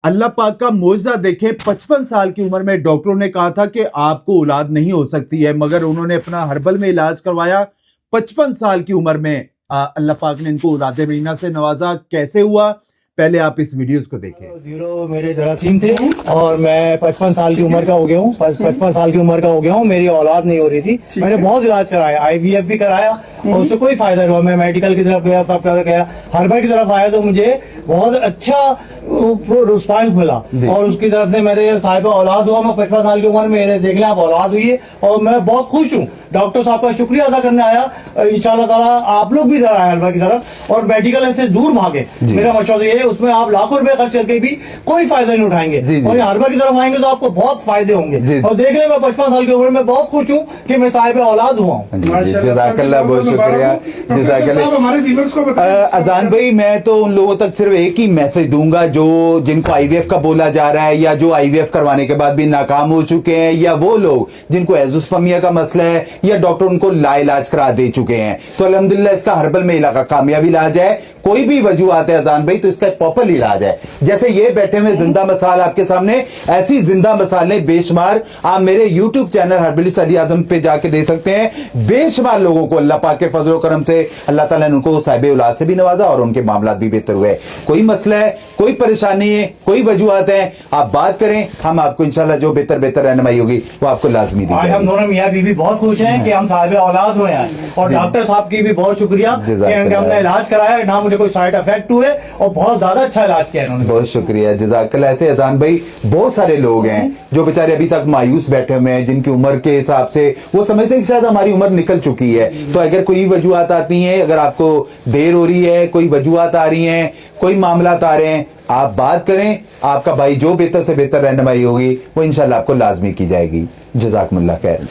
अल्लाह पाक का मौजज़ा देखें। 55 साल की उम्र में डॉक्टरों ने कहा था कि आपको औलाद नहीं हो सकती है, मगर उन्होंने अपना हर्बल में इलाज करवाया। 55 साल की उम्र में अल्लाह पाक ने इनको औलाद महीना से नवाजा। कैसे हुआ, पहले आप इस वीडियोस को देखें। जीरो मेरे जरासीम थे और मैं 55 साल की उम्र का हो गया हूँ। 55 साल की उम्र का हो गया हूँ। मेरी औलाद नहीं हो रही थी। मैंने बहुत इलाज कराया, IVF भी कराया और उससे कोई फायदा नहीं हुआ। मैं मेडिकल की तरफ गया, सब गया, हर्बल की तरफ आया तो मुझे बहुत अच्छा रिस्पॉन्स मिला और उसकी तरफ से मेरे साहिब औलाद हुआ। मैं 55 साल की उम्र में मेरे देख लें आप औलाद हुई है और मैं बहुत खुश हूँ। डॉक्टर साहब का शुक्रिया अदा करने आया। इंशाअल्लाह ताला आप लोग भी इधर आए हर्बल की तरफ और मेडिकल से दूर भागे। मेरा मशवरा ये है, उसमें आप लाखों रुपए खर्च करके भी कोई फायदा नहीं उठाएंगे और ये हर्बल की तरफ आएंगे तो आपको बहुत फायदे होंगे। और देख लें मैं 55 साल की उम्र में बहुत खुश हूँ कि मैं साहिब औलाद हुआ हूँ। जज़ाकल्लाह, बहुत शुक्रिया। जज़ाकल्लाह। हमारे व्यूअर्स को बताएं। अजान भाई, मैं तो उन लोगों तक सिर्फ एक ही मैसेज दूंगा जो जिनको IVF का बोला जा रहा है या जो IVF करवाने के बाद भी नाकाम हो चुके हैं, या वो लोग जिनको एज़ोस्पर्मिया का मसला है या डॉक्टर उनको लाइलाज करा दे चुके हैं, तो अल्हम्दुलिल्लाह इसका हर्बल में इलाका कामयाबी इलाज है। कोई भी वजूहात है अजान भाई तो इसका एक प्रॉपर इलाज है। जैसे ये बैठे हुए जिंदा मसाल आपके सामने, ऐसी जिंदा मसालें बेशुमार आप मेरे YouTube चैनल हर्बलिस्ट अली आजम पे जाके दे सकते हैं। बेशुमार लोगों को अल्लाह पाक के फजल करम से अल्लाह ताला ने उनको साहिब औलाद से भी नवाजा और उनके मामला भी बेहतर हुए। कोई मसला है, कोई परेशानी है, कोई वजूहात है, आप बात करें, हम आपको इंशाल्लाह जो बेहतर रहनुमाई होगी वो आपको लाजमी दी जाएगी। हम दोनों मियां बीवी बहुत खुश हैं कि हम साहिब औलाद हुए हैं और डॉक्टर साहब की भी बहुत शुक्रिया कि हमने इलाज कराया, ना मुझे कोई साइड इफेक्ट हुए और बहुत ज्यादा अच्छा इलाज किया इन्होंने। बहुत शुक्रिया, जज़ाकल्लाह। ऐसे अजान भाई बहुत सारे लोग हैं जो बेचारे अभी तक मायूस बैठे हुए हैं, जिनकी उम्र के हिसाब से वो समझते हैं कि शायद हमारी उम्र निकल चुकी है। तो अगर कोई वजूहात आती हैं, अगर आपको देर हो रही है, कोई वजूहात आ रही हैं, कोई मामला आ रहे हैं, आप बात करें, आपका भाई जो बेहतर से बेहतर रहनुमाई होगी वो इंशाल्लाह आपको लाजमी की जाएगी। जज़ाकमुल्लाह खैर।